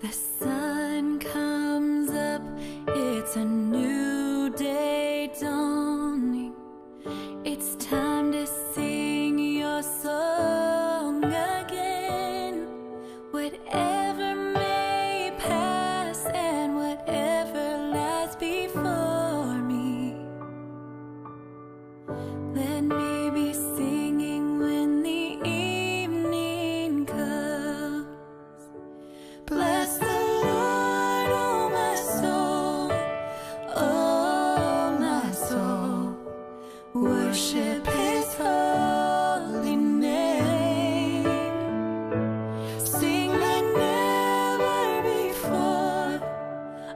The sun comes up, it's a new day dawning. It's time to sing your song again. Whatever may pass and whatever lies before me, let me be singing when the evening comes. Bless the Lord, oh my soul, oh my soul. Worship His holy name. Sing like never before,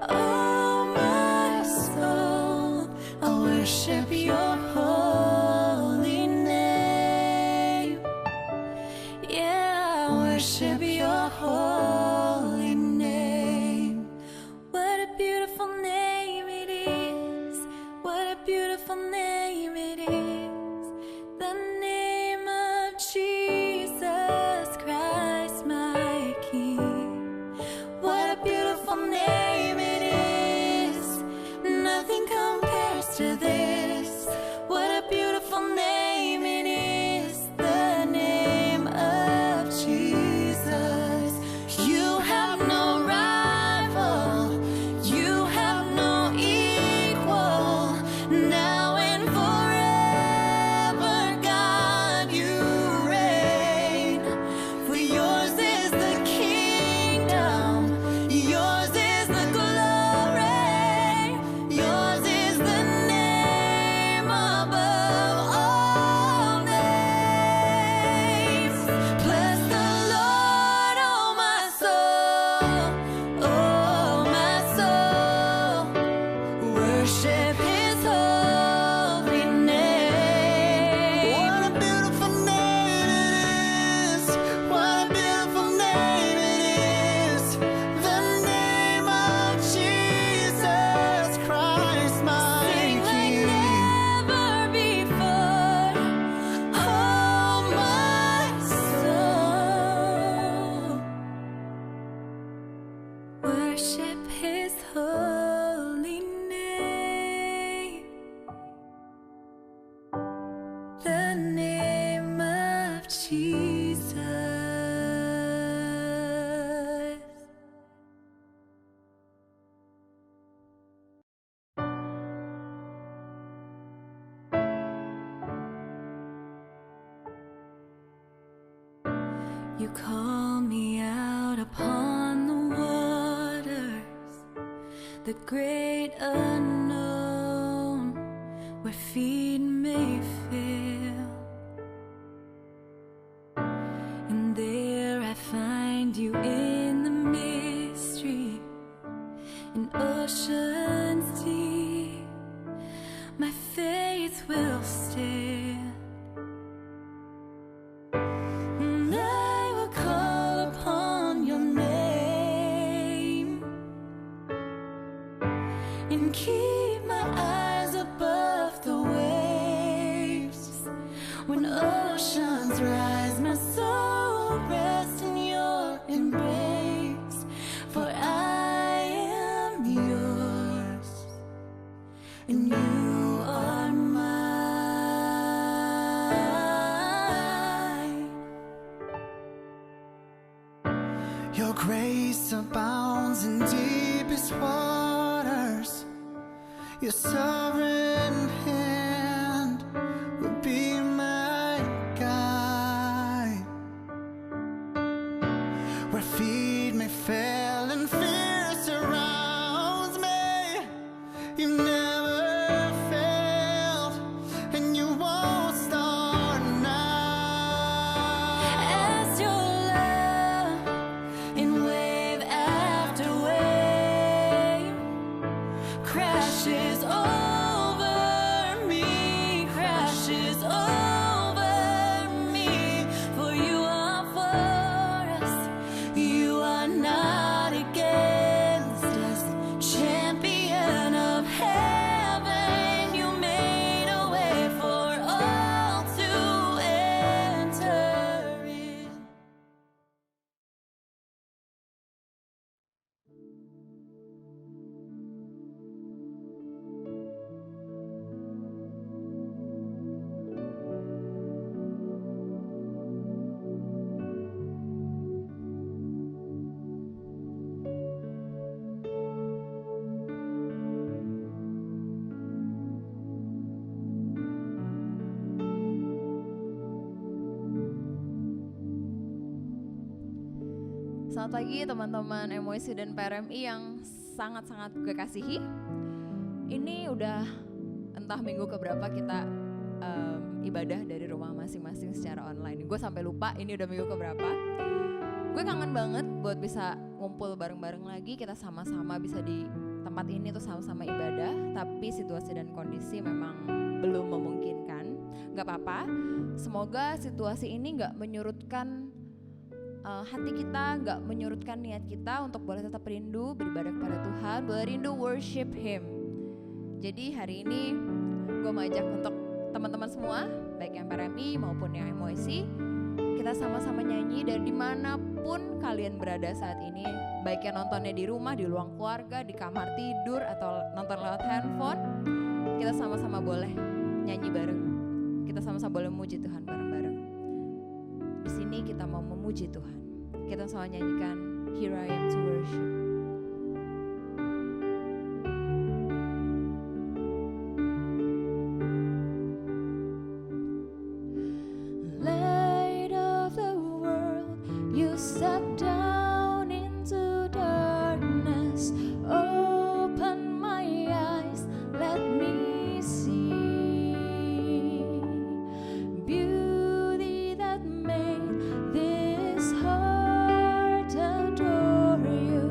oh my soul. I worship Your holy name. Yeah, I worship Your holy name. What a beautiful name it is. What a beautiful name it is. The name of Jesus Christ, my King. What a beautiful name it is. Nothing compares to this. What a beautiful name it is. The name of Jesus. You have no rival. You have no equal. Now and forever, God, you reign. For yours is the kingdom. Yours is the glory. Yours is the name above all names. Bless the Lord, oh my soul, oh my soul. Worship His holy name. What a beautiful name it is. What a beautiful name it is. The name of Jesus Christ, my King. Like never before, oh my soul. Worship His holy name. The name of Jesus. You call me out upon the waters, the great unknown, where feet may fail. And there I find you in the mystery, in oceans deep. My faith will stand. And I will call upon Your name and keep my eyes above the waves. When oceans rise, my soul rests in Your embrace. For I am Yours, and You are mine. Your grace abounds in deepest waters. Your sovereign hand will be my guide. Where feet may fail and fear surrounds me, You never failed, and You won't start now. As Your love in wave after wave crashes over me, Selamat pagi teman-teman MOIC dan PRMI yang sangat-sangat gue kasihi. Ini udah entah minggu keberapa kita ibadah dari rumah masing-masing secara online. Gue sampai lupa ini udah minggu keberapa. Gue kangen banget buat bisa ngumpul bareng-bareng lagi, kita sama-sama bisa di tempat ini tuh sama-sama ibadah. Tapi situasi dan kondisi memang belum memungkinkan. Gak apa-apa, semoga situasi ini gak menyurutkan hati kita, gak menyurutkan niat kita untuk boleh tetap rindu beribadah kepada Tuhan, boleh rindu worship Him. Jadi hari ini gue mau ajak untuk teman-teman semua, baik yang PRMI maupun yang MOIC, kita sama-sama nyanyi dari dimanapun kalian berada saat ini, baik yang nontonnya di rumah, di ruang keluarga, di kamar tidur, atau nonton lewat handphone, kita sama-sama boleh nyanyi bareng, kita sama-sama boleh memuji Tuhan bareng-bareng. Di sini kita mau memuji Tuhan. Kita sama nyanyikan Here I Am to Worship. Light of the world, you step down into darkness. Open my eyes, let me see beauty that made this heart adore you.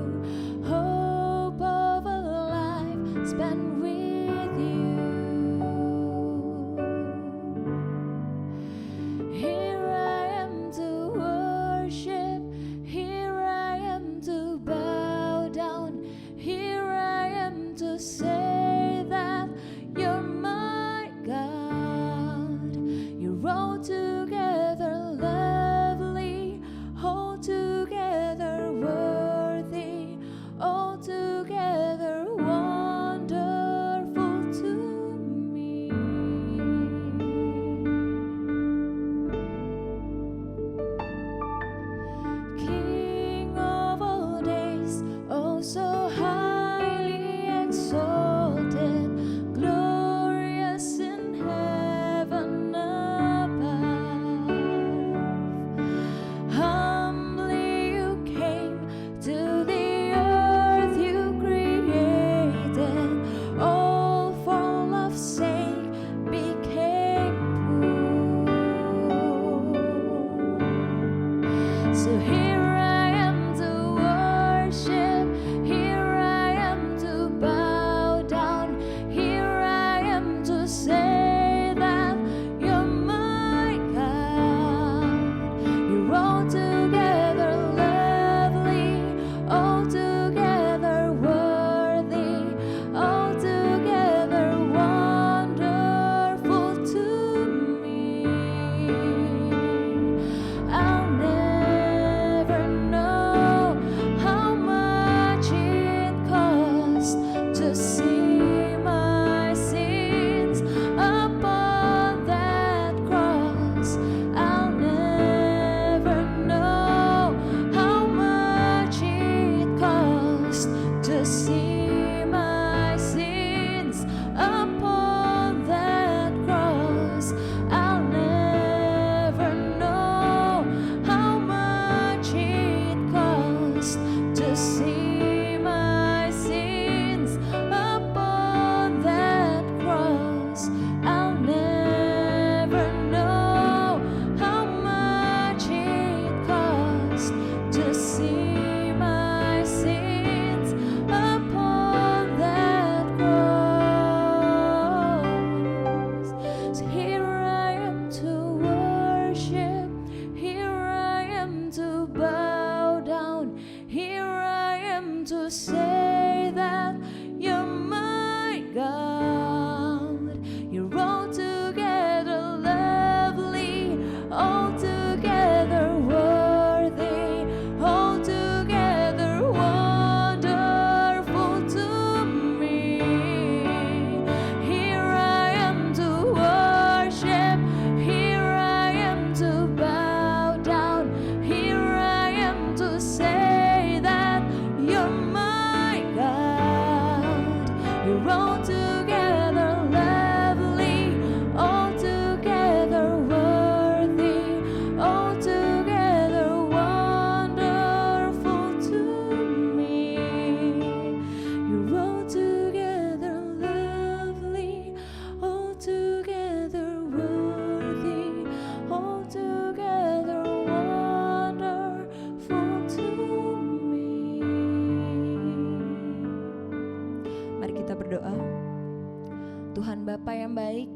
Bapa yang baik,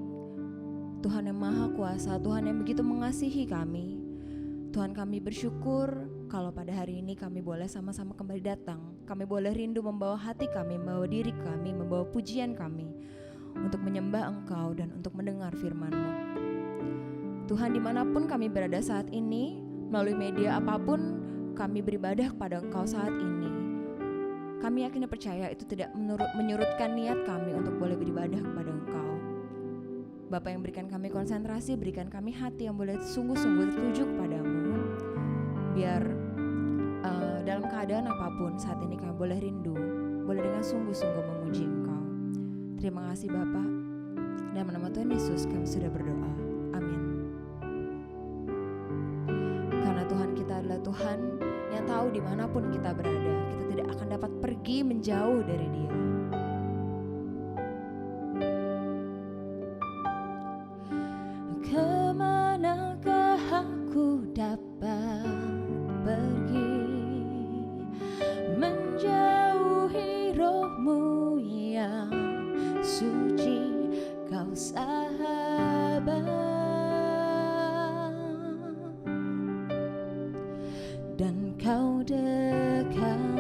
Tuhan yang Maha Kuasa, Tuhan yang begitu mengasihi kami. Tuhan, kami bersyukur kalau pada hari ini kami boleh sama-sama kembali datang. Kami boleh rindu membawa hati kami, membawa diri kami, membawa pujian kami untuk menyembah Engkau dan untuk mendengar firman-Mu. Tuhan, dimanapun kami berada saat ini, melalui media apapun kami beribadah kepada Engkau saat ini, kami yakin dan percaya itu tidak menyurutkan niat kami untuk boleh beribadah kepada Engkau. Bapa yang berikan kami konsentrasi, berikan kami hati yang boleh sungguh-sungguh tertuju kepadamu. Biar dalam keadaan apapun saat ini kami boleh rindu, boleh dengan sungguh-sungguh memuji Engkau. Terima kasih Bapa. Dalam nama Tuhan Yesus kami sudah berdoa. Amin. Karena Tuhan kita adalah Tuhan yang tahu dimanapun kita berada, kita tidak akan dapat pergi menjauh dari Dia. Kemanakah aku dapat pergi menjauhi roh-Mu yang suci, Kau sahabat, dan Kau dekat,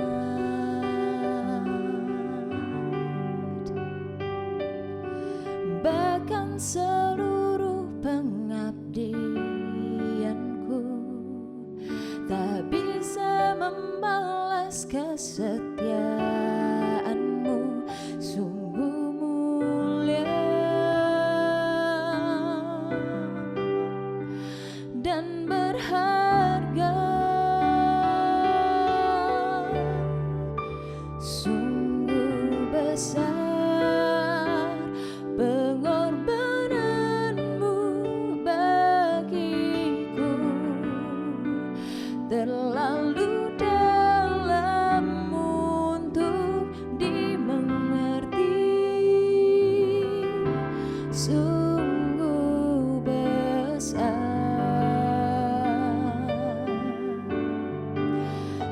bahkan seluruh pengabdianku tak bisa membalas kesetiaan-Mu, sungguh mulia dan berharga, sungguh besar pengorbanan-Mu bagiku, terlalu dalam untuk dimengerti, sungguh besar,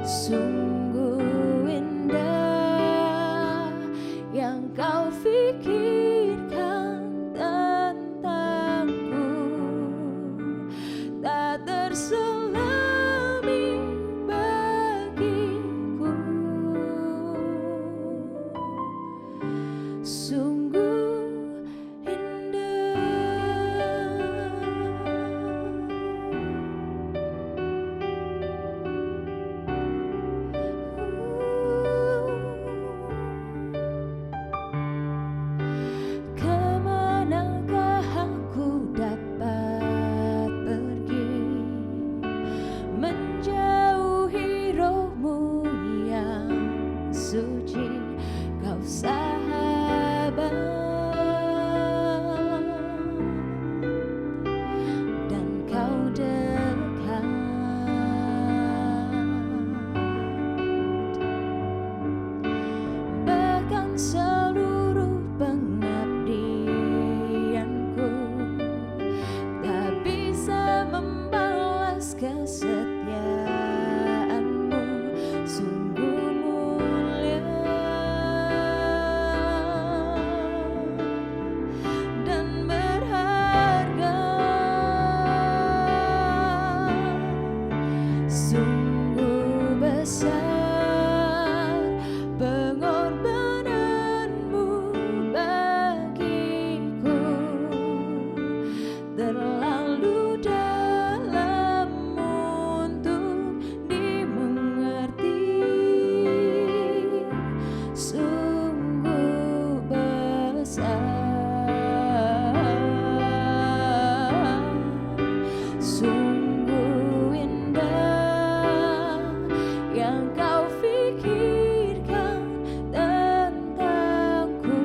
sungguh indah yang Kau fikirkan tentangku, tak terselami bagiku, sungguh kemanakah aku dapat pergi menjauhi roh-Mu yang suci, Kau sahabat, dan Kau dekat, bahkan seluruh pengabdianku tak bisa membalas kesetiaan-Mu, sungguh mulia dan berharga, sungguh besar pengorbanan-Mu bagiku, terlalu dalam untuk dimengerti, sungguh besar, sungguh indah yang Kau fikirkan tentangku,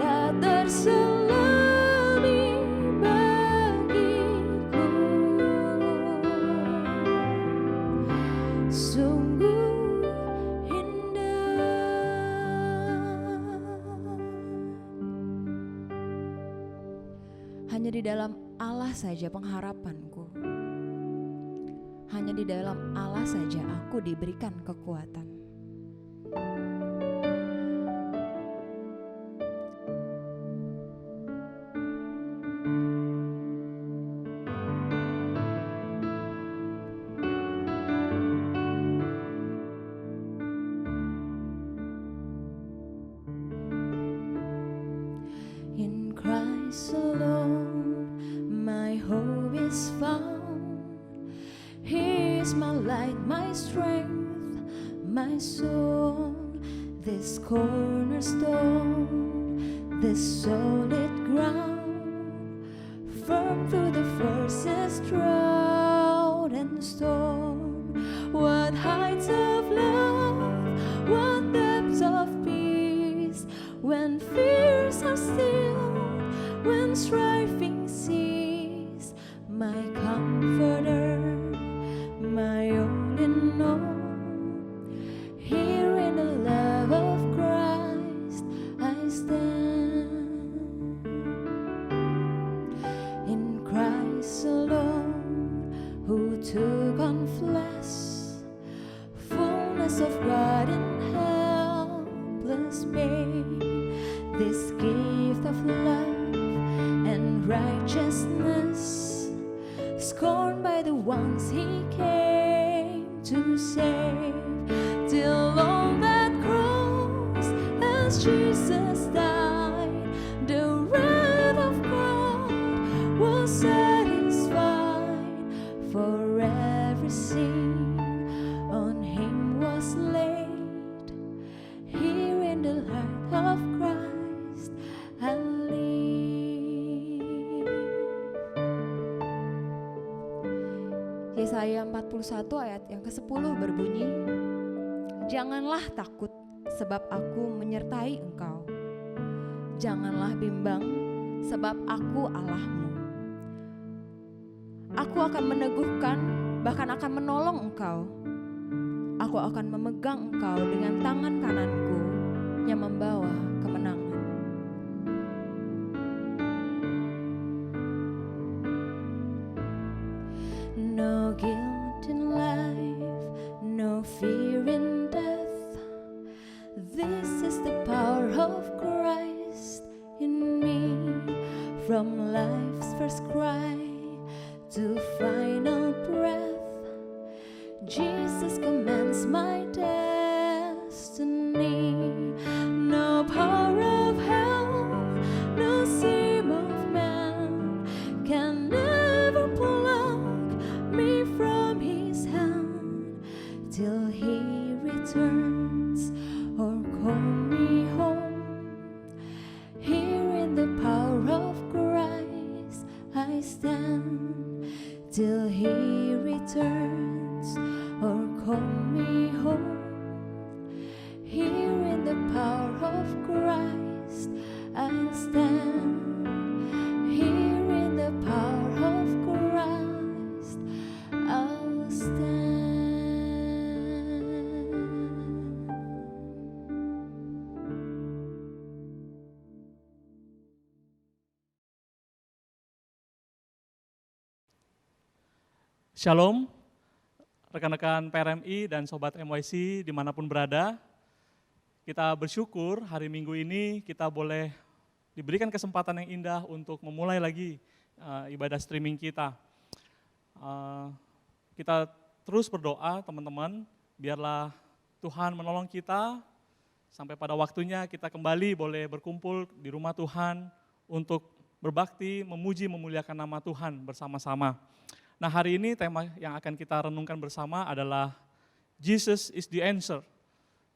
tak terselami bagiku, sungguh indah. Hanya di dalam Allah saja pengharapanku. Hanya di dalam Allah saja aku diberikan kekuatan. Christ alone my hope is found. He is my light, my strength, my soul, this cornerstone, this solid ground, firm through the fiercest drought and storm. What heights of love, what depths of peace, when fears are stilled, when striving cease. My comforter, my all in all, here in the love of Christ I stand. In Christ alone, who took on flesh, fullness of God in helpless babe, this gift of love and righteousness, scorned by the ones he came to save. Till on that cross, as Jesus died, the wrath of God was satisfied. For every sin on him was laid. Here in the heart of Christ I live. Yesaya 41 ayat yang ke-10 berbunyi, janganlah takut sebab aku menyertai engkau. Janganlah bimbang sebab aku Allahmu. Aku akan meneguhkan, bahkan akan menolong engkau. Aku akan memegang engkau dengan tangan kananku yang membawa kemenangan. No guilt in life, no fear in death. This is the power of Christ in me. From life's first cry to final breath, Jesus commands my destiny. No power of hell, no seam of man can never pluck me from his hand till he returns or call me home. Here in the power of Christ I stand till he returns or call me home. Here in the power of Christ I stand. Here in the power of Christ I'll stand. Shalom, rekan-rekan PRMI dan Sobat MYC dimanapun berada. Kita bersyukur hari Minggu ini kita boleh diberikan kesempatan yang indah untuk memulai lagi ibadah streaming kita. Kita terus berdoa teman-teman, biarlah Tuhan menolong kita sampai pada waktunya kita kembali boleh berkumpul di rumah Tuhan untuk berbakti, memuji, memuliakan nama Tuhan bersama-sama. Nah, hari ini tema yang akan kita renungkan bersama adalah Jesus is the answer.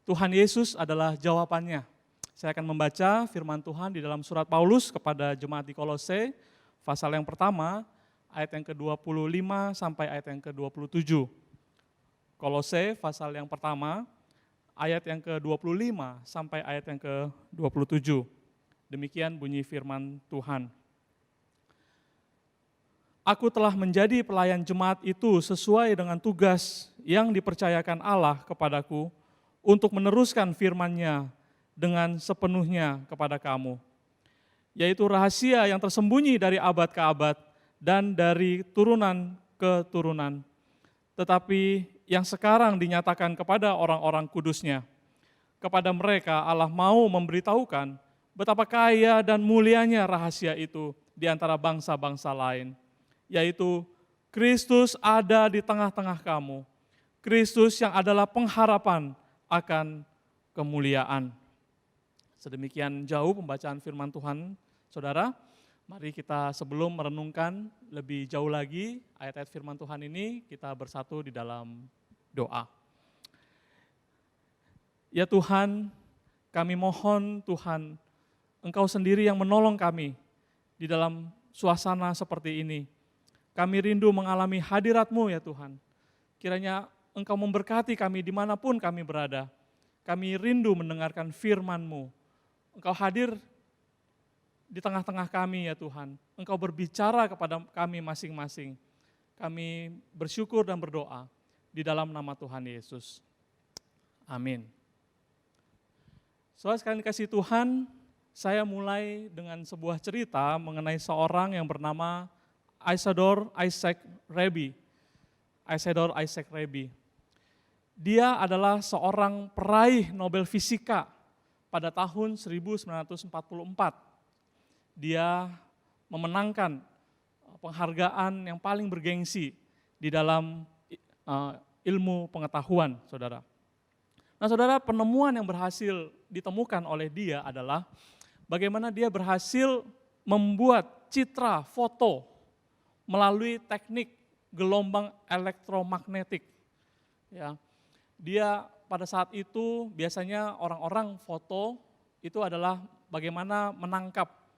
Tuhan Yesus adalah jawabannya. Saya akan membaca firman Tuhan di dalam surat Paulus kepada jemaat di Kolose, pasal yang pertama, ayat yang ke-25 sampai ayat yang ke-27. Kolose, pasal yang pertama, ayat yang ke-25 sampai ayat yang ke-27. Demikian bunyi firman Tuhan. Aku telah menjadi pelayan jemaat itu sesuai dengan tugas yang dipercayakan Allah kepadaku untuk meneruskan firman-Nya dengan sepenuhnya kepada kamu, yaitu rahasia yang tersembunyi dari abad ke abad dan dari turunan ke turunan, tetapi yang sekarang dinyatakan kepada orang-orang kudus-Nya. Kepada mereka Allah mau memberitahukan betapa kaya dan mulianya rahasia itu di antara bangsa-bangsa lain, yaitu Kristus ada di tengah-tengah kamu, Kristus yang adalah pengharapan akan kemuliaan. Sedemikian jauh pembacaan firman Tuhan, saudara. Mari kita sebelum merenungkan lebih jauh lagi ayat-ayat firman Tuhan ini, kita bersatu di dalam doa. Ya Tuhan, kami mohon Tuhan, Engkau sendiri yang menolong kami di dalam suasana seperti ini. Kami rindu mengalami hadirat-Mu ya Tuhan. Kiranya Engkau memberkati kami dimanapun kami berada. Kami rindu mendengarkan firman-Mu. Engkau hadir di tengah-tengah kami ya Tuhan. Engkau berbicara kepada kami masing-masing. Kami bersyukur dan berdoa di dalam nama Tuhan Yesus. Amin. Saudara sekalian dikasihi Tuhan, saya mulai dengan sebuah cerita mengenai seorang yang bernama Isidore Isaac Rabi. Isidore Isaac Rabi. Dia adalah seorang peraih Nobel Fisika pada tahun 1944. Dia memenangkan penghargaan yang paling bergengsi di dalam ilmu pengetahuan, saudara. Nah saudara, penemuan yang berhasil ditemukan oleh dia adalah bagaimana dia berhasil membuat citra foto melalui teknik gelombang elektromagnetik. Ya, dia pada saat itu biasanya orang-orang foto itu adalah bagaimana menangkap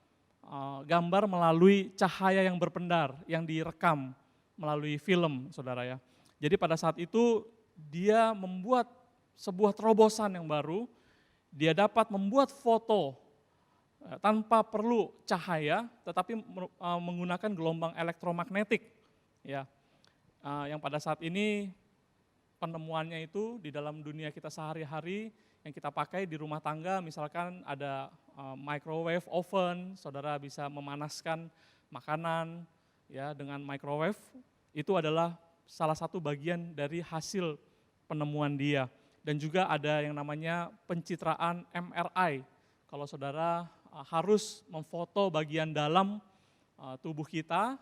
gambar melalui cahaya yang berpendar, yang direkam melalui film, saudara ya. Jadi pada saat itu dia membuat sebuah terobosan yang baru, dia dapat membuat foto tanpa perlu cahaya, tetapi menggunakan gelombang elektromagnetik. Ya, yang pada saat ini penemuannya itu di dalam dunia kita sehari-hari yang kita pakai di rumah tangga, misalkan ada microwave oven, saudara bisa memanaskan makanan ya dengan microwave, itu adalah salah satu bagian dari hasil penemuan dia. Dan juga ada yang namanya pencitraan MRI, kalau saudara harus memfoto bagian dalam tubuh kita,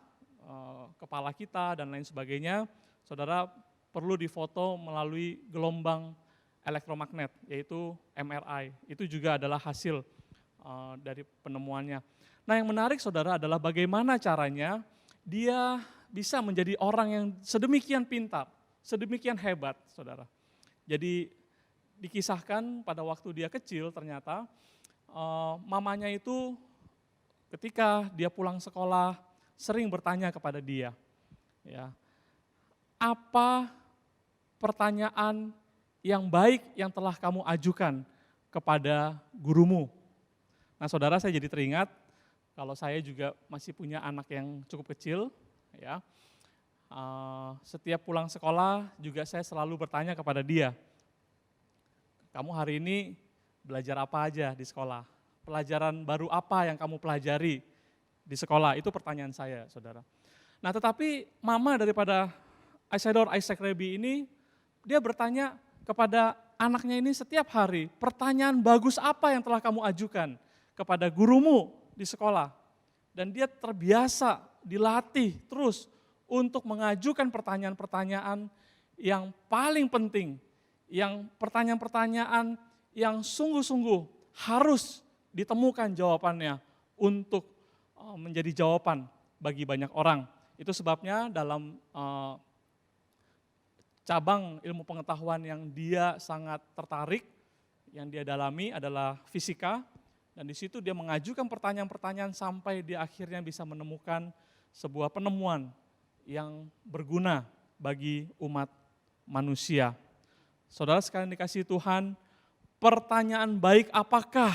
kepala kita dan lain sebagainya, saudara perlu difoto melalui gelombang elektromagnet, yaitu MRI. Itu juga adalah hasil dari penemuannya. Nah yang menarik saudara adalah bagaimana caranya dia bisa menjadi orang yang sedemikian pintar, sedemikian hebat saudara. Jadi dikisahkan pada waktu dia kecil ternyata mamanya itu ketika dia pulang sekolah sering bertanya kepada dia, ya, apa pertanyaan yang baik yang telah kamu ajukan kepada gurumu. Nah saudara, saya jadi teringat kalau saya juga masih punya anak yang cukup kecil, ya. Setiap pulang sekolah juga saya selalu bertanya kepada dia, kamu hari ini belajar apa aja di sekolah? Pelajaran baru apa yang kamu pelajari di sekolah? Itu pertanyaan saya, saudara. Nah tetapi mama daripada Isidore Isaac Rabi ini, dia bertanya kepada anaknya ini setiap hari, pertanyaan bagus apa yang telah kamu ajukan kepada gurumu di sekolah. Dan dia terbiasa dilatih terus untuk mengajukan pertanyaan-pertanyaan yang paling penting, yang pertanyaan-pertanyaan yang sungguh-sungguh harus ditemukan jawabannya untuk menjadi jawaban bagi banyak orang. Itu sebabnya dalam cabang ilmu pengetahuan yang dia sangat tertarik, yang dia dalami adalah fisika, dan di situ dia mengajukan pertanyaan-pertanyaan sampai dia akhirnya bisa menemukan sebuah penemuan yang berguna bagi umat manusia. Saudara sekalian dikasihi Tuhan, pertanyaan baik apakah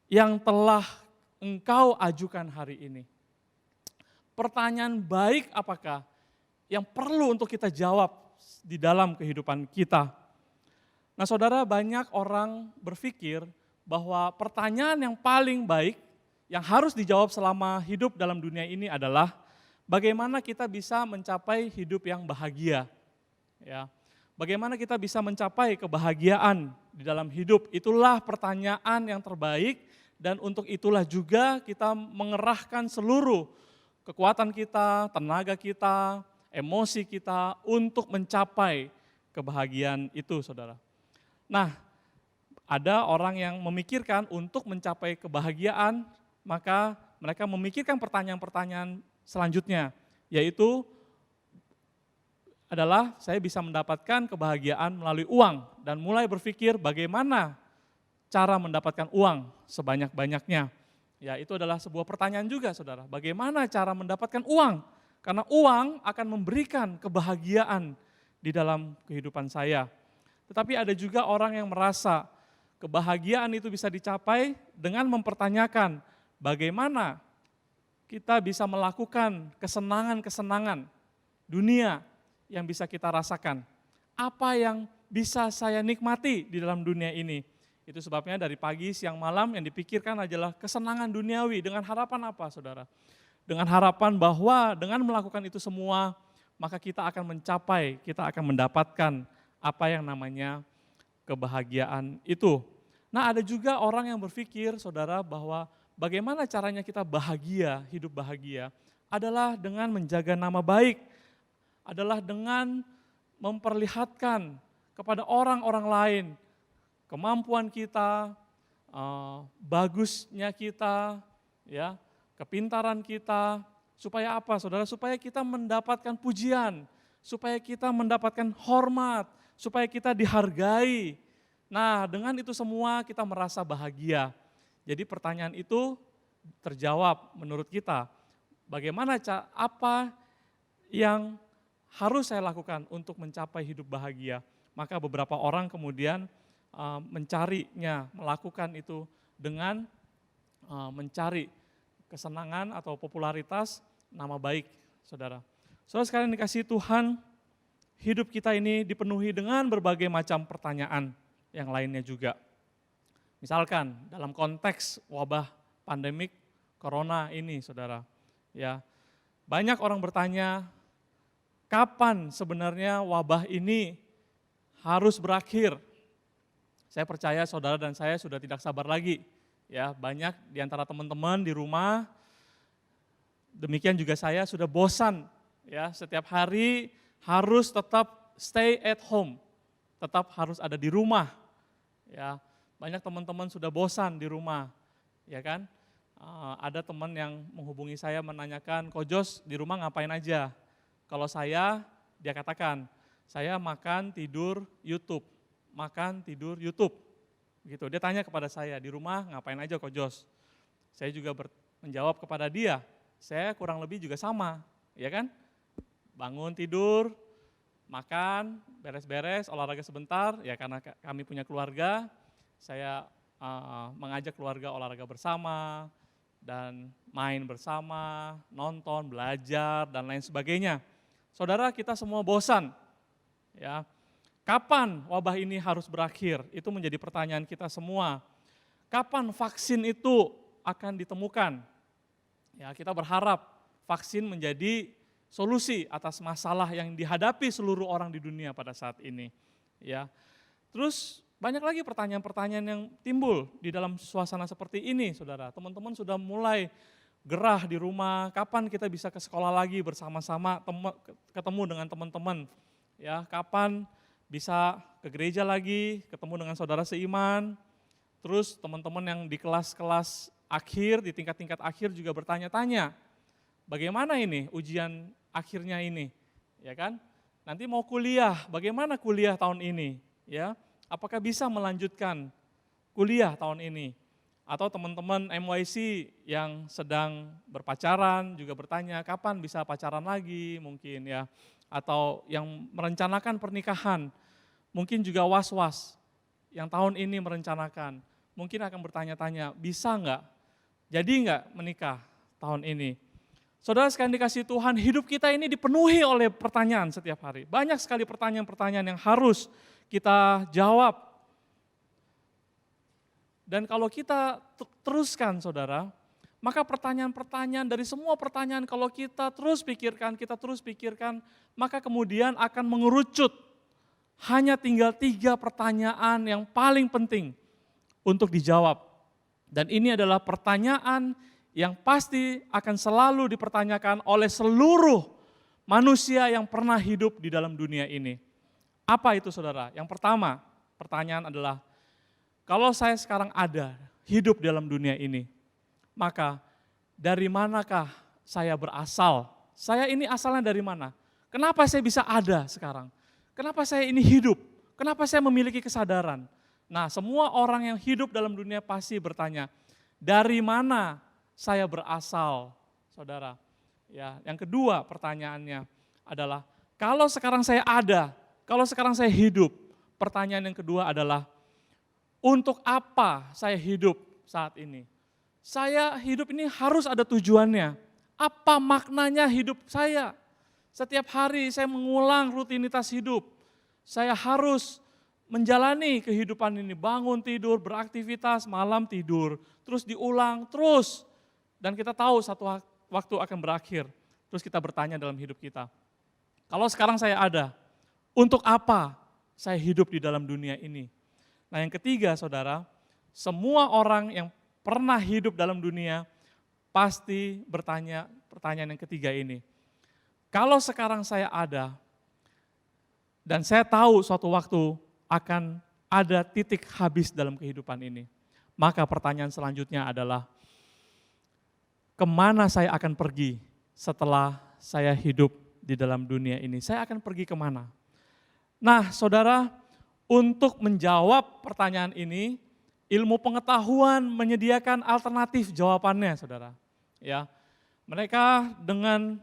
yang telah engkau ajukan hari ini? Pertanyaan baik apakah yang perlu untuk kita jawab di dalam kehidupan kita? Nah saudara, banyak orang berpikir bahwa pertanyaan yang paling baik yang harus dijawab selama hidup dalam dunia ini adalah bagaimana kita bisa mencapai hidup yang bahagia. Ya. Bagaimana kita bisa mencapai kebahagiaan di dalam hidup, itulah pertanyaan yang terbaik, dan untuk itulah juga kita mengerahkan seluruh kekuatan kita, tenaga kita, emosi kita untuk mencapai kebahagiaan itu, saudara. Nah, ada orang yang memikirkan untuk mencapai kebahagiaan, maka mereka memikirkan pertanyaan-pertanyaan selanjutnya, yaitu adalah saya bisa mendapatkan kebahagiaan melalui uang dan mulai berpikir bagaimana cara mendapatkan uang sebanyak-banyaknya. Ya, itu adalah sebuah pertanyaan juga, saudara. Bagaimana cara mendapatkan uang? Karena uang akan memberikan kebahagiaan di dalam kehidupan saya. Tetapi ada juga orang yang merasa kebahagiaan itu bisa dicapai dengan mempertanyakan bagaimana kita bisa melakukan kesenangan-kesenangan dunia yang bisa kita rasakan. Apa yang bisa saya nikmati di dalam dunia ini? Itu sebabnya dari pagi, siang, malam yang dipikirkan adalah kesenangan duniawi. Dengan harapan apa, saudara? Dengan harapan bahwa dengan melakukan itu semua, maka kita akan mencapai, kita akan mendapatkan apa yang namanya kebahagiaan itu. Nah, ada juga orang yang berpikir, saudara, bahwa bagaimana caranya kita bahagia, hidup bahagia, adalah dengan menjaga nama baik, adalah dengan memperlihatkan kepada orang-orang lain kemampuan kita, bagusnya kita, ya, kepintaran kita, supaya apa, saudara? Supaya kita mendapatkan pujian, supaya kita mendapatkan hormat, supaya kita dihargai. Nah, dengan itu semua kita merasa bahagia. Jadi pertanyaan itu terjawab menurut kita. Bagaimana apa yang harus saya lakukan untuk mencapai hidup bahagia? Maka beberapa orang kemudian mencarinya, melakukan itu dengan mencari kesenangan atau popularitas, nama baik, saudara. Saudara sekalian dikasihi Tuhan, hidup kita ini dipenuhi dengan berbagai macam pertanyaan yang lainnya juga. Misalkan dalam konteks wabah pandemik corona ini, saudara, ya, banyak orang bertanya, kapan sebenarnya wabah ini harus berakhir? Saya percaya saudara dan saya sudah tidak sabar lagi. Ya, banyak di antara teman-teman di rumah, demikian juga saya sudah bosan. Ya, setiap hari harus tetap stay at home, tetap harus ada di rumah. Ya, banyak teman-teman sudah bosan di rumah, ya kan? Ada teman yang menghubungi saya menanyakan, Ko Jos di rumah ngapain aja? Kalau saya, dia katakan, saya makan, tidur, YouTube. Makan, tidur, YouTube. Gitu. Dia tanya kepada saya, di rumah ngapain aja Ko Jos? Saya juga menjawab kepada dia, saya kurang lebih juga sama, ya kan? Bangun, tidur, makan, beres-beres, olahraga sebentar, ya karena kami punya keluarga, saya mengajak keluarga olahraga bersama, dan main bersama, nonton, belajar, dan lain sebagainya. Saudara, kita semua bosan, ya. Kapan wabah ini harus berakhir? Itu menjadi pertanyaan kita semua. Kapan vaksin itu akan ditemukan? Ya, kita berharap vaksin menjadi solusi atas masalah yang dihadapi seluruh orang di dunia pada saat ini. Ya, terus banyak lagi pertanyaan-pertanyaan yang timbul di dalam suasana seperti ini, saudara. Teman-teman sudah mulai gerah di rumah. Kapan kita bisa ke sekolah lagi bersama-sama, ketemu dengan teman-teman? Ya, kapan bisa ke gereja lagi, ketemu dengan saudara seiman, terus teman-teman yang di kelas-kelas akhir, di tingkat-tingkat akhir juga bertanya-tanya, bagaimana ini ujian akhirnya ini, ya kan? Nanti mau kuliah, bagaimana kuliah tahun ini, ya? Apakah bisa melanjutkan kuliah tahun ini? Atau teman-teman MYC yang sedang berpacaran juga bertanya, kapan bisa pacaran lagi mungkin ya? Atau yang merencanakan pernikahan, mungkin juga was-was, yang tahun ini merencanakan, mungkin akan bertanya-tanya, bisa enggak, jadi enggak menikah tahun ini? Saudara sekalian dikasihi Tuhan, hidup kita ini dipenuhi oleh pertanyaan setiap hari. Banyak sekali pertanyaan-pertanyaan yang harus kita jawab. Dan kalau kita teruskan, saudara, maka pertanyaan-pertanyaan dari semua pertanyaan kalau kita terus pikirkan, maka kemudian akan mengerucut. Hanya tinggal 3 pertanyaan yang paling penting untuk dijawab. Dan ini adalah pertanyaan yang pasti akan selalu dipertanyakan oleh seluruh manusia yang pernah hidup di dalam dunia ini. Apa itu, saudara? Yang pertama, pertanyaan adalah, kalau saya sekarang ada, hidup dalam dunia ini, maka dari manakah saya berasal? Saya ini asalnya dari mana? Kenapa saya bisa ada sekarang? Kenapa saya ini hidup? Kenapa saya memiliki kesadaran? Nah, semua orang yang hidup dalam dunia pasti bertanya, dari mana saya berasal, saudara? Ya, yang kedua pertanyaannya adalah, kalau sekarang saya ada, kalau sekarang saya hidup, pertanyaan yang kedua adalah, untuk apa saya hidup saat ini? Saya hidup ini harus ada tujuannya. Apa maknanya hidup saya? Setiap hari saya mengulang rutinitas hidup. Saya harus menjalani kehidupan ini, bangun tidur, beraktivitas, malam tidur, terus diulang terus. Dan kita tahu satu waktu akan berakhir. Terus kita bertanya dalam hidup kita, kalau sekarang saya ada, untuk apa saya hidup di dalam dunia ini? Nah, yang ketiga, saudara, semua orang yang pernah hidup dalam dunia pasti bertanya pertanyaan yang ketiga ini. Kalau sekarang saya ada, dan saya tahu suatu waktu akan ada titik habis dalam kehidupan ini, maka pertanyaan selanjutnya adalah, kemana saya akan pergi setelah saya hidup di dalam dunia ini? Saya akan pergi kemana? Nah, saudara, untuk menjawab pertanyaan ini, ilmu pengetahuan menyediakan alternatif jawabannya, saudara. Ya, mereka dengan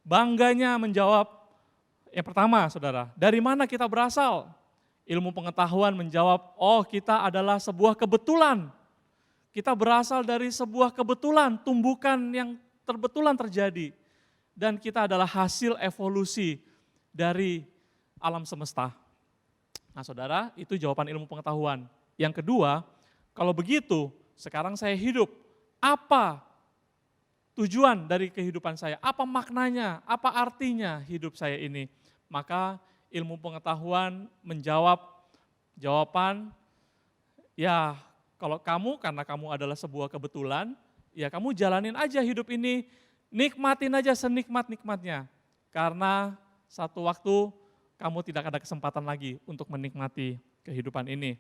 bangganya menjawab, yang pertama, saudara, dari mana kita berasal? Ilmu pengetahuan menjawab, oh, kita adalah sebuah kebetulan. Kita berasal dari sebuah kebetulan, tumbukan yang terbetulan terjadi. Dan kita adalah hasil evolusi dari alam semesta. Nah, saudara, itu jawaban ilmu pengetahuan. Yang kedua, kalau begitu, sekarang saya hidup, apa tujuan dari kehidupan saya? Apa maknanya? Apa artinya hidup saya ini? Maka ilmu pengetahuan menjawab jawaban, ya kalau kamu, karena kamu adalah sebuah kebetulan, ya kamu jalanin aja hidup ini, nikmatin aja senikmat-nikmatnya. Karena satu waktu kamu tidak ada kesempatan lagi untuk menikmati kehidupan ini.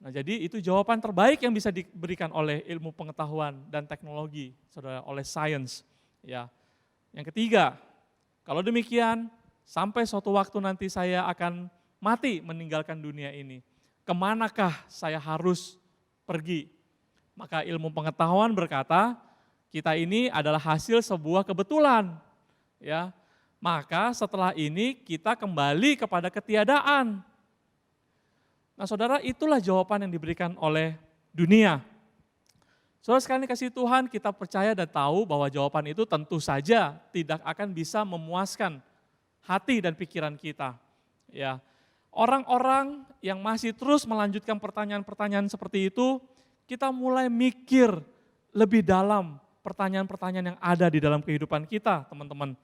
Nah, jadi itu jawaban terbaik yang bisa diberikan oleh ilmu pengetahuan dan teknologi, saudara, oleh sains. Ya. Yang ketiga, kalau demikian, sampai suatu waktu nanti saya akan mati meninggalkan dunia ini. Kemanakah saya harus pergi? Maka ilmu pengetahuan berkata, kita ini adalah hasil sebuah kebetulan. Ya. Maka setelah ini kita kembali kepada ketiadaan. Nah, saudara, itulah jawaban yang diberikan oleh dunia. Saudara sekalian kasih Tuhan, kita percaya dan tahu bahwa jawaban itu tentu saja tidak akan bisa memuaskan hati dan pikiran kita. Ya, orang-orang yang masih terus melanjutkan pertanyaan-pertanyaan seperti itu, kita mulai mikir lebih dalam pertanyaan-pertanyaan yang ada di dalam kehidupan kita, teman-teman.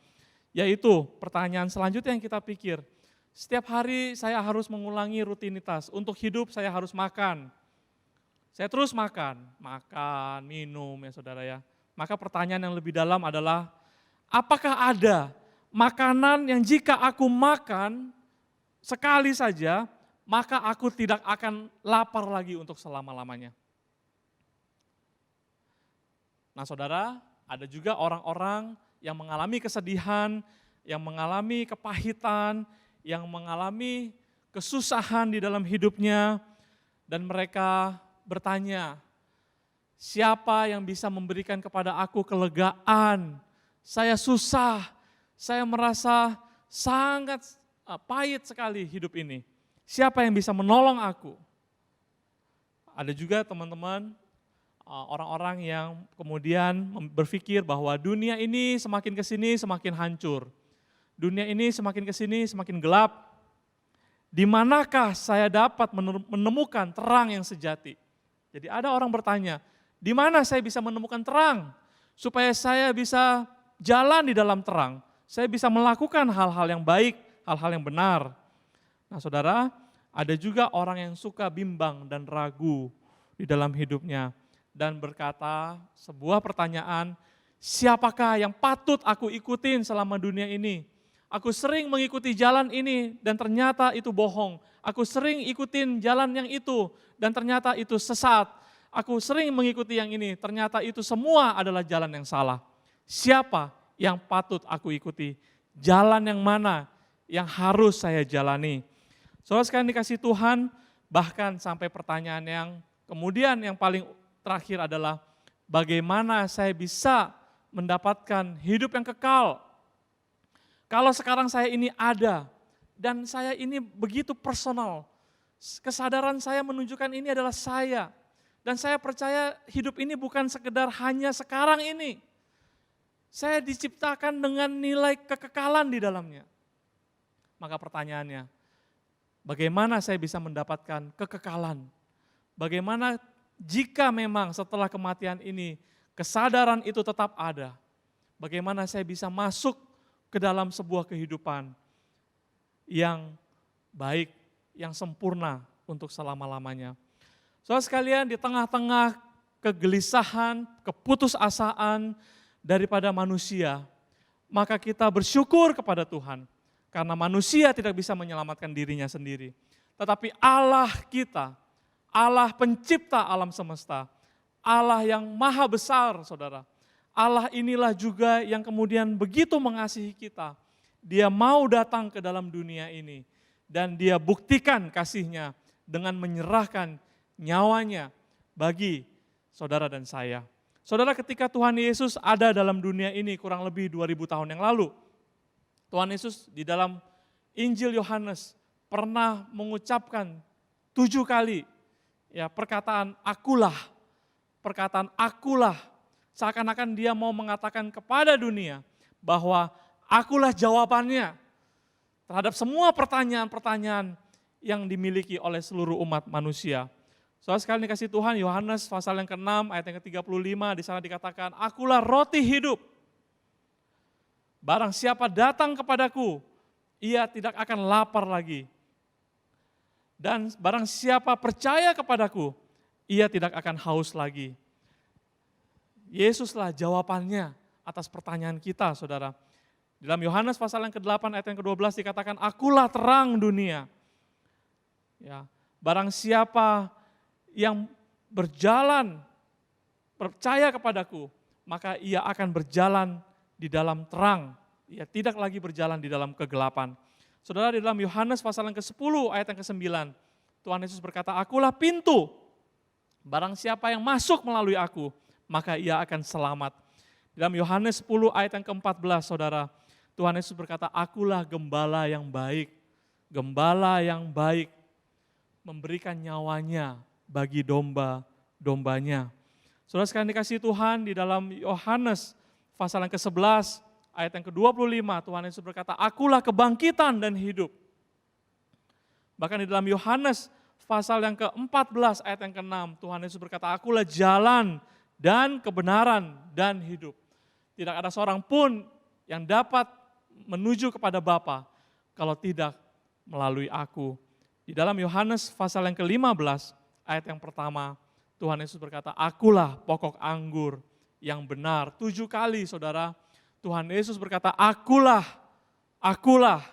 Yaitu pertanyaan selanjutnya yang kita pikir, setiap hari saya harus mengulangi rutinitas, untuk hidup saya harus makan. Saya terus makan, minum ya saudara ya. Maka pertanyaan yang lebih dalam adalah, apakah ada makanan yang jika aku makan sekali saja, maka aku tidak akan lapar lagi untuk selama-lamanya. Nah, saudara, ada juga orang-orang yang mengalami kesedihan, yang mengalami kepahitan, yang mengalami kesusahan di dalam hidupnya, dan mereka bertanya, siapa yang bisa memberikan kepada aku kelegaan? Saya susah, saya merasa sangat pahit sekali hidup ini. Siapa yang bisa menolong aku? Ada juga teman-teman, orang-orang yang kemudian berpikir bahwa dunia ini semakin kesini semakin hancur. Dunia ini semakin kesini semakin gelap. Di manakah saya dapat menemukan terang yang sejati? Jadi ada orang bertanya, di mana saya bisa menemukan terang? Supaya saya bisa jalan di dalam terang. Saya bisa melakukan hal-hal yang baik, hal-hal yang benar. Nah, saudara, ada juga orang yang suka bimbang dan ragu di dalam hidupnya. Dan berkata sebuah pertanyaan, siapakah yang patut aku ikutin selama dunia ini? Aku sering mengikuti jalan ini dan ternyata itu bohong. Aku sering ikutin jalan yang itu dan ternyata itu sesat. Aku sering mengikuti yang ini, ternyata itu semua adalah jalan yang salah. Siapa yang patut aku ikuti? Jalan yang mana yang harus saya jalani? Saudara sekalian dikasih Tuhan, bahkan sampai pertanyaan yang kemudian yang paling terakhir adalah bagaimana saya bisa mendapatkan hidup yang kekal? Kalau sekarang saya ini ada dan saya ini begitu personal, kesadaran saya menunjukkan ini adalah saya. Dan saya percaya hidup ini bukan sekedar hanya sekarang ini. Saya diciptakan dengan nilai kekekalan di dalamnya. Maka pertanyaannya, bagaimana saya bisa mendapatkan kekekalan? Bagaimana jika memang setelah kematian ini kesadaran itu tetap ada? Bagaimana saya bisa masuk ke dalam sebuah kehidupan yang baik, yang sempurna untuk selama-lamanya? Saudara sekalian, di tengah-tengah kegelisahan, keputusasaan daripada manusia, maka kita bersyukur kepada Tuhan. Karena manusia tidak bisa menyelamatkan dirinya sendiri. Tetapi Allah kita, Allah pencipta alam semesta, Allah yang maha besar saudara. Allah inilah juga yang kemudian begitu mengasihi kita. Dia mau datang ke dalam dunia ini. Dan dia buktikan kasihnya dengan menyerahkan nyawanya bagi saudara dan saya. Saudara, ketika Tuhan Yesus ada dalam dunia ini kurang lebih 2000 tahun yang lalu, Tuhan Yesus di dalam Injil Yohanes pernah mengucapkan 7 kali ya perkataan akulah. Perkataan akulah, seakan-akan dia mau mengatakan kepada dunia bahwa akulah jawabannya terhadap semua pertanyaan-pertanyaan yang dimiliki oleh seluruh umat manusia. Soalnya sekali dikasih Tuhan, Yohanes pasal yang ke-6 ayat yang ke-35 di sana dikatakan, akulah roti hidup. Barang siapa datang kepadaku, ia tidak akan lapar lagi. Dan barang siapa percaya kepadaku, ia tidak akan haus lagi. Yesuslah jawabannya atas pertanyaan kita, saudara. Dalam Yohanes pasal yang ke-8 ayat yang ke-12 dikatakan, akulah terang dunia. Ya, barang siapa yang berjalan, percaya kepadaku, maka ia akan berjalan di dalam terang. Ia tidak lagi berjalan di dalam kegelapan. Saudara, di dalam Yohanes pasal yang ke-10 ayat yang ke-9, Tuhan Yesus berkata, akulah pintu. Barang siapa yang masuk melalui aku, maka ia akan selamat. Dalam Yohanes 10 ayat yang ke-14, saudara, Tuhan Yesus berkata, akulah gembala yang baik. Gembala yang baik memberikan nyawanya bagi domba-dombanya. Saudara sekalian dikasihi Tuhan, di dalam Yohanes pasal yang ke-11 ayat yang ke-25, Tuhan Yesus berkata, akulah kebangkitan dan hidup. Bahkan di dalam Yohanes pasal yang ke-14 ayat yang ke-6, Tuhan Yesus berkata, akulah jalan dan kebenaran dan hidup. Tidak ada seorang pun yang dapat menuju kepada Bapa kalau tidak melalui aku. Di dalam Yohanes pasal yang ke-15 ayat yang pertama, Tuhan Yesus berkata, akulah pokok anggur yang benar. 7 kali saudara, Tuhan Yesus berkata, akulah, akulah.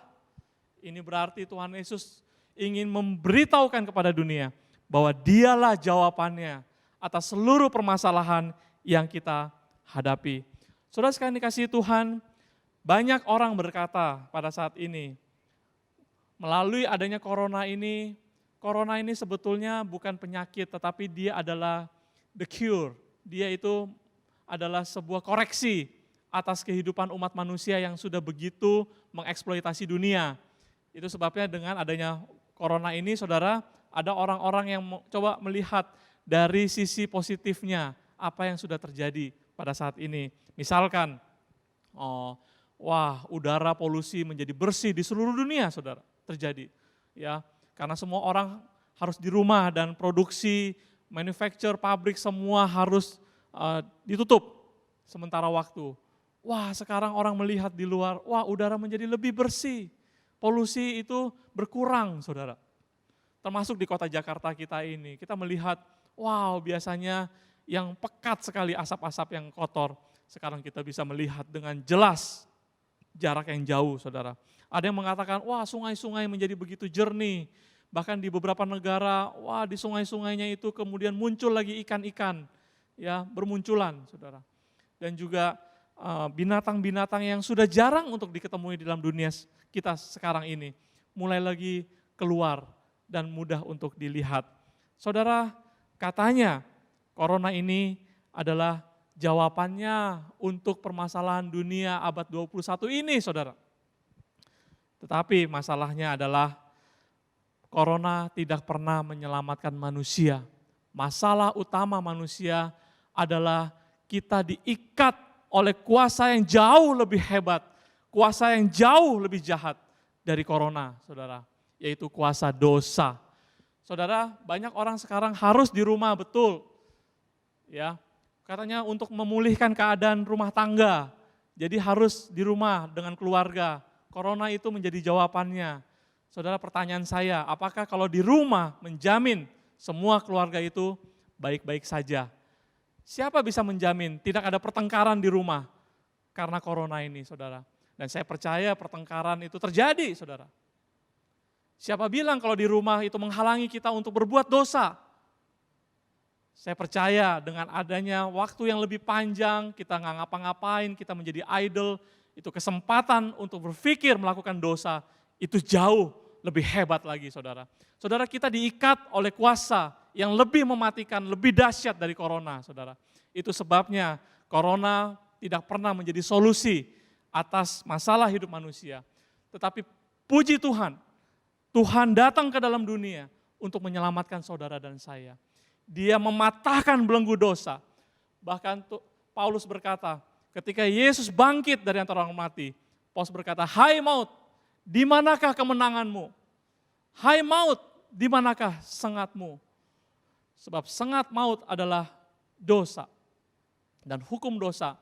Ini berarti Tuhan Yesus ingin memberitahukan kepada dunia bahwa dialah jawabannya atas seluruh permasalahan yang kita hadapi. Saudara sekalian dikasihi Tuhan, banyak orang berkata pada saat ini, melalui adanya corona ini sebetulnya bukan penyakit, tetapi dia adalah the cure. Dia itu adalah sebuah koreksi atas kehidupan umat manusia yang sudah begitu mengeksploitasi dunia. Itu sebabnya dengan adanya corona ini, saudara, ada orang-orang yang coba melihat dari sisi positifnya apa yang sudah terjadi pada saat ini. Misalkan, udara polusi menjadi bersih di seluruh dunia, saudara, terjadi. Ya, karena semua orang harus di rumah dan produksi, manufacture, pabrik semua harus ditutup sementara waktu. Wah, sekarang orang melihat di luar, udara menjadi lebih bersih. Polusi itu berkurang, saudara. Termasuk di kota Jakarta kita ini, kita melihat, biasanya yang pekat sekali asap-asap yang kotor. Sekarang kita bisa melihat dengan jelas jarak yang jauh, saudara. Ada yang mengatakan, sungai-sungai menjadi begitu jernih, Bahkan di beberapa negara, wah di sungai-sungainya itu kemudian muncul lagi ikan-ikan, ya bermunculan, saudara. Dan juga binatang-binatang yang sudah jarang untuk diketemui di dalam dunia kita sekarang ini, mulai lagi keluar dan mudah untuk dilihat. Saudara, katanya corona ini adalah jawabannya untuk permasalahan dunia abad 21 ini, saudara. Tetapi masalahnya adalah corona tidak pernah menyelamatkan manusia. Masalah utama manusia adalah kita diikat oleh kuasa yang jauh lebih hebat, kuasa yang jauh lebih jahat dari corona, saudara, yaitu kuasa dosa. Saudara, banyak orang sekarang harus di rumah, betul. Ya, katanya untuk memulihkan keadaan rumah tangga, jadi harus di rumah dengan keluarga. Corona itu menjadi jawabannya. Saudara, pertanyaan saya, apakah kalau di rumah menjamin semua keluarga itu baik-baik saja? Siapa bisa menjamin tidak ada pertengkaran di rumah karena corona ini, saudara? Dan saya percaya pertengkaran itu terjadi, saudara. Siapa bilang kalau di rumah itu menghalangi kita untuk berbuat dosa? Saya percaya dengan adanya waktu yang lebih panjang, kita nggak ngapa-ngapain, kita menjadi idol, itu kesempatan untuk berpikir melakukan dosa, itu jauh lebih hebat lagi, saudara. Saudara, kita diikat oleh kuasa yang lebih mematikan, lebih dahsyat dari corona, saudara. Itu sebabnya corona tidak pernah menjadi solusi atas masalah hidup manusia. Tetapi puji Tuhan, Tuhan datang ke dalam dunia untuk menyelamatkan saudara dan saya. Dia mematahkan belenggu dosa. Bahkan Paulus berkata, ketika Yesus bangkit dari antara orang mati, Paulus berkata, "Hai maut, di manakah kemenanganmu? Hai maut, di manakah sengatmu?" Sebab sengat maut adalah dosa. Dan hukum dosa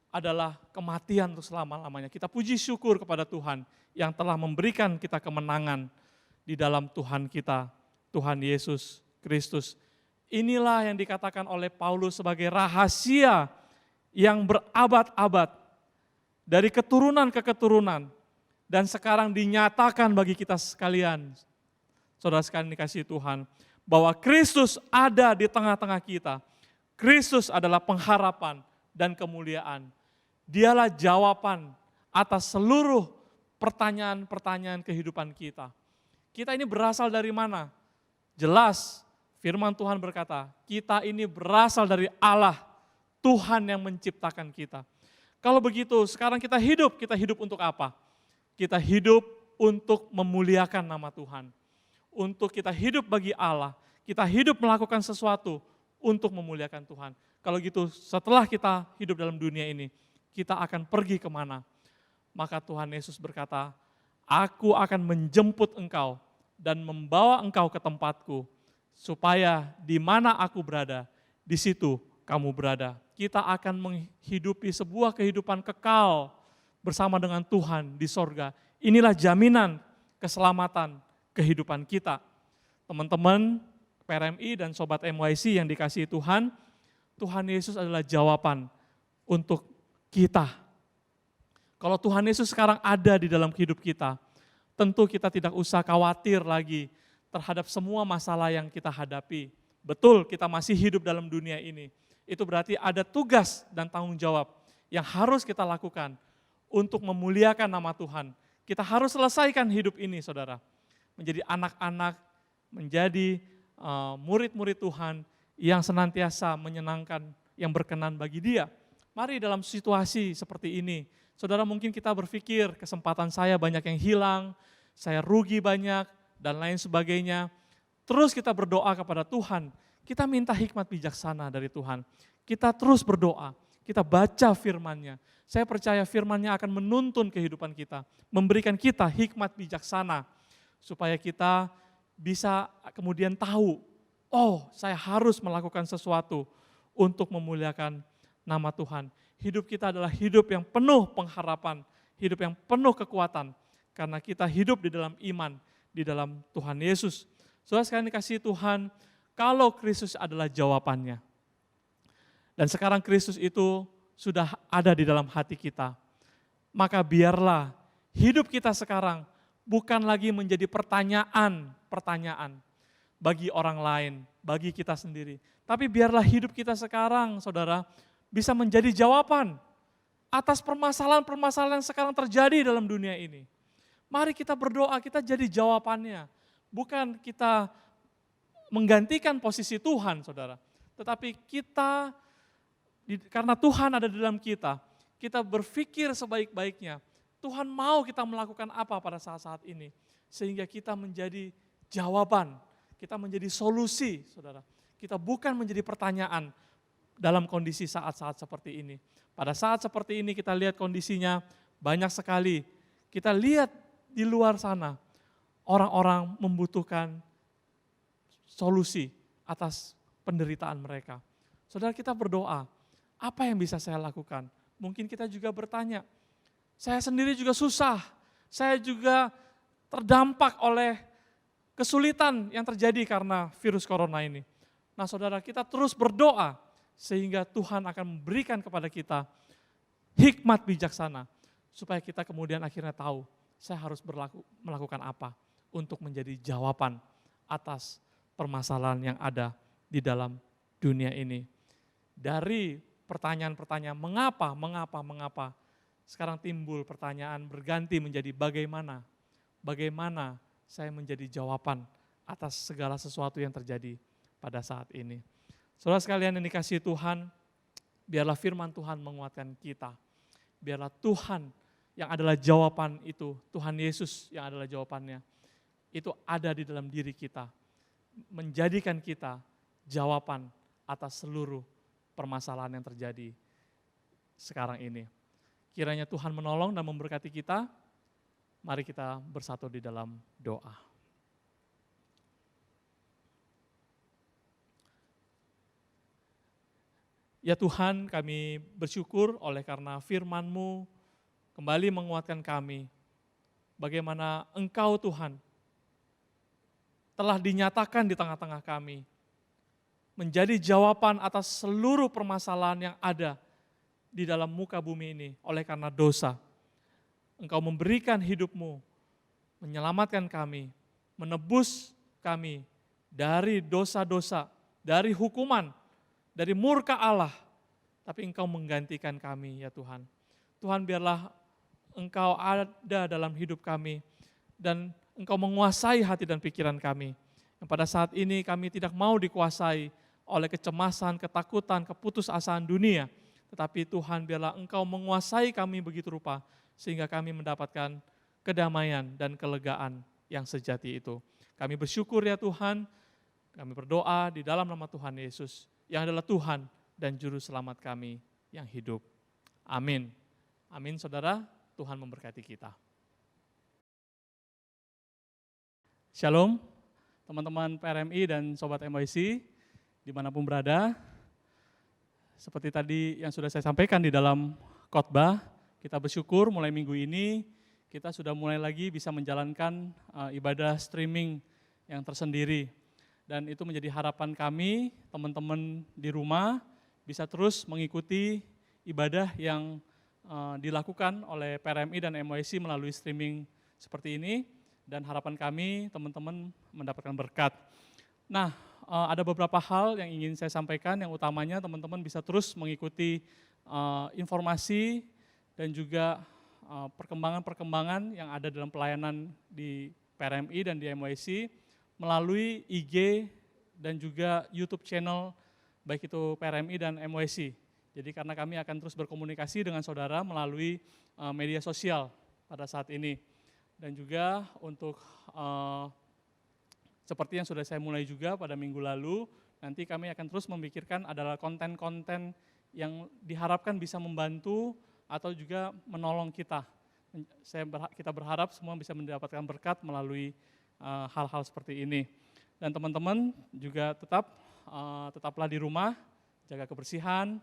adalah kematian untuk selama-lamanya. Kita puji syukur kepada Tuhan yang telah memberikan kita kemenangan di dalam Tuhan kita, Tuhan Yesus Kristus. Inilah yang dikatakan oleh Paulus sebagai rahasia yang berabad-abad dari keturunan ke keturunan dan sekarang dinyatakan bagi kita sekalian. Saudara sekalian dikasihi Tuhan, bahwa Kristus ada di tengah-tengah kita. Kristus adalah pengharapan dan kemuliaan. Dialah jawaban atas seluruh pertanyaan-pertanyaan kehidupan kita. Kita ini berasal dari mana? Jelas, firman Tuhan berkata, kita ini berasal dari Allah, Tuhan yang menciptakan kita. Kalau begitu, sekarang kita hidup untuk apa? Kita hidup untuk memuliakan nama Tuhan. Untuk kita hidup bagi Allah, kita hidup melakukan sesuatu untuk memuliakan Tuhan. Kalau gitu, setelah kita hidup dalam dunia ini, kita akan pergi kemana? Maka Tuhan Yesus berkata, "Aku akan menjemput engkau dan membawa engkau ke tempatku, supaya di mana aku berada, di situ kamu berada." Kita akan menghidupi sebuah kehidupan kekal bersama dengan Tuhan di sorga. Inilah jaminan keselamatan kehidupan kita. Teman-teman PRMI dan Sobat MYC yang dikasihi Tuhan, Tuhan Yesus adalah jawaban untuk kita. Kalau Tuhan Yesus sekarang ada di dalam hidup kita, tentu kita tidak usah khawatir lagi terhadap semua masalah yang kita hadapi. Betul, kita masih hidup dalam dunia ini. Itu berarti ada tugas dan tanggung jawab yang harus kita lakukan untuk memuliakan nama Tuhan. Kita harus selesaikan hidup ini, saudara. Menjadi anak-anak, menjadi murid-murid Tuhan yang senantiasa menyenangkan, yang berkenan bagi Dia. Mari dalam situasi seperti ini, saudara, mungkin kita berpikir kesempatan saya banyak yang hilang, saya rugi banyak, dan lain sebagainya. Terus kita berdoa kepada Tuhan, kita minta hikmat bijaksana dari Tuhan. Kita terus berdoa, kita baca firman-Nya. Saya percaya firman-Nya akan menuntun kehidupan kita, memberikan kita hikmat bijaksana, supaya kita bisa kemudian tahu, oh saya harus melakukan sesuatu untuk memuliakan nama Tuhan. Hidup kita adalah hidup yang penuh pengharapan, hidup yang penuh kekuatan, karena kita hidup di dalam iman, di dalam Tuhan Yesus. Saudara sekalian dikasihi Tuhan, kalau Kristus adalah jawabannya, dan sekarang Kristus itu sudah ada di dalam hati kita, maka biarlah hidup kita sekarang bukan lagi menjadi pertanyaan pertanyaan bagi orang lain, bagi kita sendiri. Tapi biarlah hidup kita sekarang, saudara, bisa menjadi jawaban atas permasalahan-permasalahan yang sekarang terjadi dalam dunia ini. Mari kita berdoa, kita jadi jawabannya. Bukan kita menggantikan posisi Tuhan, saudara. Tetapi kita, karena Tuhan ada di dalam kita berpikir sebaik-baiknya. Tuhan mau kita melakukan apa pada saat-saat ini. Sehingga kita menjadi jawaban, kita menjadi solusi, saudara. Kita bukan menjadi pertanyaan dalam kondisi saat-saat seperti ini. Pada saat seperti ini kita lihat kondisinya banyak sekali. Kita lihat di luar sana, orang-orang membutuhkan solusi atas penderitaan mereka. Saudara, kita berdoa, apa yang bisa saya lakukan? Mungkin kita juga bertanya, saya sendiri juga susah, saya juga terdampak oleh kesulitan yang terjadi karena virus corona ini. Nah saudara, kita terus berdoa sehingga Tuhan akan memberikan kepada kita hikmat bijaksana, supaya kita kemudian akhirnya tahu, saya harus melakukan apa untuk menjadi jawaban atas permasalahan yang ada di dalam dunia ini. Dari pertanyaan-pertanyaan mengapa, sekarang timbul pertanyaan berganti menjadi bagaimana saya menjadi jawaban atas segala sesuatu yang terjadi pada saat ini. Saudara sekalian yang dikasihi Tuhan, biarlah firman Tuhan menguatkan kita. Biarlah Tuhan yang adalah jawaban itu, Tuhan Yesus yang adalah jawabannya, itu ada di dalam diri kita, menjadikan kita jawaban atas seluruh permasalahan yang terjadi sekarang ini. Kiranya Tuhan menolong dan memberkati kita. Mari kita bersatu di dalam doa. Ya Tuhan, kami bersyukur oleh karena firman-Mu kembali menguatkan kami. Bagaimana Engkau Tuhan telah dinyatakan di tengah-tengah kami, menjadi jawaban atas seluruh permasalahan yang ada di dalam muka bumi ini oleh karena dosa. Engkau memberikan hidup-Mu, menyelamatkan kami, menebus kami dari dosa-dosa, dari hukuman, dari murka Allah. Tapi Engkau menggantikan kami ya Tuhan. Tuhan, biarlah Engkau ada dalam hidup kami dan Engkau menguasai hati dan pikiran kami. Yang pada saat ini kami tidak mau dikuasai oleh kecemasan, ketakutan, keputusasaan dunia. Tetapi Tuhan, biarlah Engkau menguasai kami begitu rupa sehingga kami mendapatkan kedamaian dan kelegaan yang sejati itu. Kami bersyukur ya Tuhan, kami berdoa di dalam nama Tuhan Yesus yang adalah Tuhan dan Juru Selamat kami yang hidup. Amin. Amin saudara, Tuhan memberkati kita. Shalom, teman-teman PRMI dan Sobat MYC, dimanapun berada. Seperti tadi yang sudah saya sampaikan di dalam khotbah, kita bersyukur mulai minggu ini kita sudah mulai lagi bisa menjalankan ibadah streaming yang tersendiri. Dan itu menjadi harapan kami, teman-teman di rumah, bisa terus mengikuti ibadah yang dilakukan oleh PRMI dan MYC melalui streaming seperti ini. Dan harapan kami teman-teman mendapatkan berkat. Nah, ada beberapa hal yang ingin saya sampaikan. Yang utamanya teman-teman bisa terus mengikuti informasi dan juga perkembangan-perkembangan yang ada dalam pelayanan di PRMI dan di MYC melalui IG dan juga YouTube channel baik itu PRMI dan MYC. Jadi karena kami akan terus berkomunikasi dengan saudara melalui media sosial pada saat ini. Dan juga untuk seperti yang sudah saya mulai juga pada minggu lalu, nanti kami akan terus memikirkan adalah konten-konten yang diharapkan bisa membantu atau juga menolong kita. Kita berharap semua bisa mendapatkan berkat melalui hal-hal seperti ini. Dan teman-teman juga tetaplah di rumah, jaga kebersihan,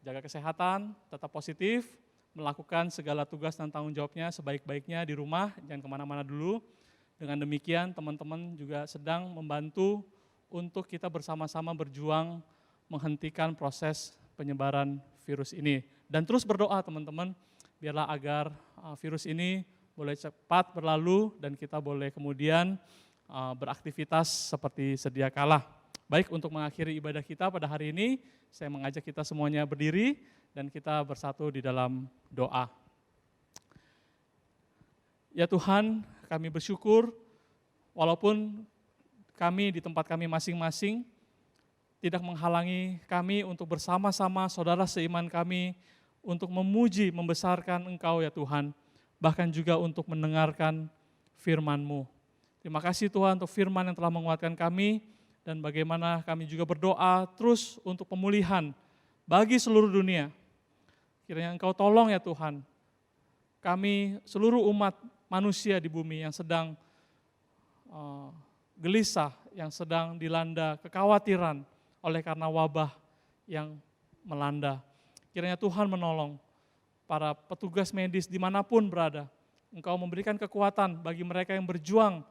jaga kesehatan, tetap positif, melakukan segala tugas dan tanggung jawabnya sebaik-baiknya di rumah, jangan kemana-mana dulu. Dengan demikian teman-teman juga sedang membantu untuk kita bersama-sama berjuang menghentikan proses penyebaran virus ini. Dan terus berdoa teman-teman, biarlah agar virus ini boleh cepat berlalu dan kita boleh kemudian beraktivitas seperti sedia kala. Baik, untuk mengakhiri ibadah kita pada hari ini, saya mengajak kita semuanya berdiri dan kita bersatu di dalam doa. Ya Tuhan, kami bersyukur walaupun kami di tempat kami masing-masing tidak menghalangi kami untuk bersama-sama saudara seiman kami untuk memuji, membesarkan Engkau ya Tuhan, bahkan juga untuk mendengarkan firman-Mu. Terima kasih Tuhan untuk firman yang telah menguatkan kami dan bagaimana kami juga berdoa terus untuk pemulihan bagi seluruh dunia. Kiranya Engkau tolong ya Tuhan, kami seluruh umat manusia di bumi yang sedang gelisah, yang sedang dilanda kekhawatiran oleh karena wabah yang melanda. Kiranya Tuhan menolong para petugas medis dimanapun berada. Engkau memberikan kekuatan bagi mereka yang berjuang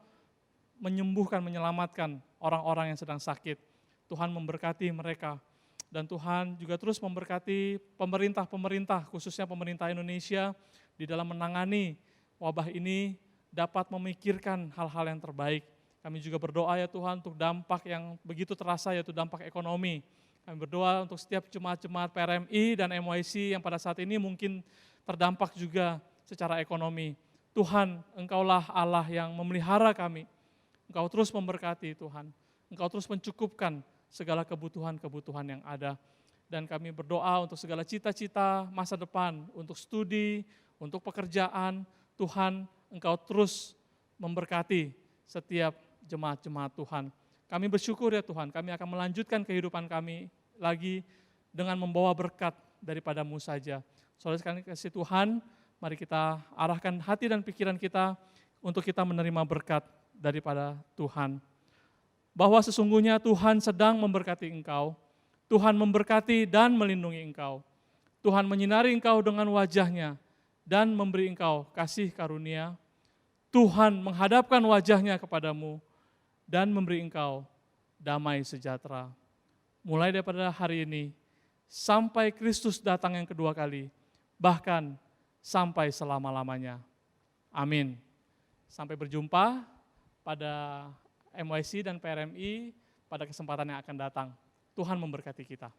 menyembuhkan, menyelamatkan orang-orang yang sedang sakit. Tuhan memberkati mereka. Dan Tuhan juga terus memberkati pemerintah-pemerintah, khususnya pemerintah Indonesia di dalam menangani wabah ini dapat memikirkan hal-hal yang terbaik. Kami juga berdoa ya Tuhan untuk dampak yang begitu terasa yaitu dampak ekonomi. Kami berdoa untuk setiap jemaat-jemaat PRMI dan MYC yang pada saat ini mungkin terdampak juga secara ekonomi. Tuhan, Engkaulah Allah yang memelihara kami. Engkau terus memberkati Tuhan. Engkau terus mencukupkan segala kebutuhan-kebutuhan yang ada. Dan kami berdoa untuk segala cita-cita masa depan, untuk studi, untuk pekerjaan. Tuhan, Engkau terus memberkati setiap jemaat-jemaat Tuhan. Kami bersyukur ya Tuhan, kami akan melanjutkan kehidupan kami lagi dengan membawa berkat daripada-Mu saja. Saudara sekalian kasih Tuhan, mari kita arahkan hati dan pikiran kita untuk kita menerima berkat daripada Tuhan. Bahwa sesungguhnya Tuhan sedang memberkati engkau, Tuhan memberkati dan melindungi engkau. Tuhan menyinari engkau dengan wajah-Nya dan memberi engkau kasih karunia. Tuhan menghadapkan wajah-Nya kepadamu dan memberi engkau damai sejahtera. Mulai daripada hari ini, sampai Kristus datang yang kedua kali, bahkan sampai selama-lamanya. Amin. Sampai berjumpa pada MYC dan PRMI pada kesempatan yang akan datang. Tuhan memberkati kita.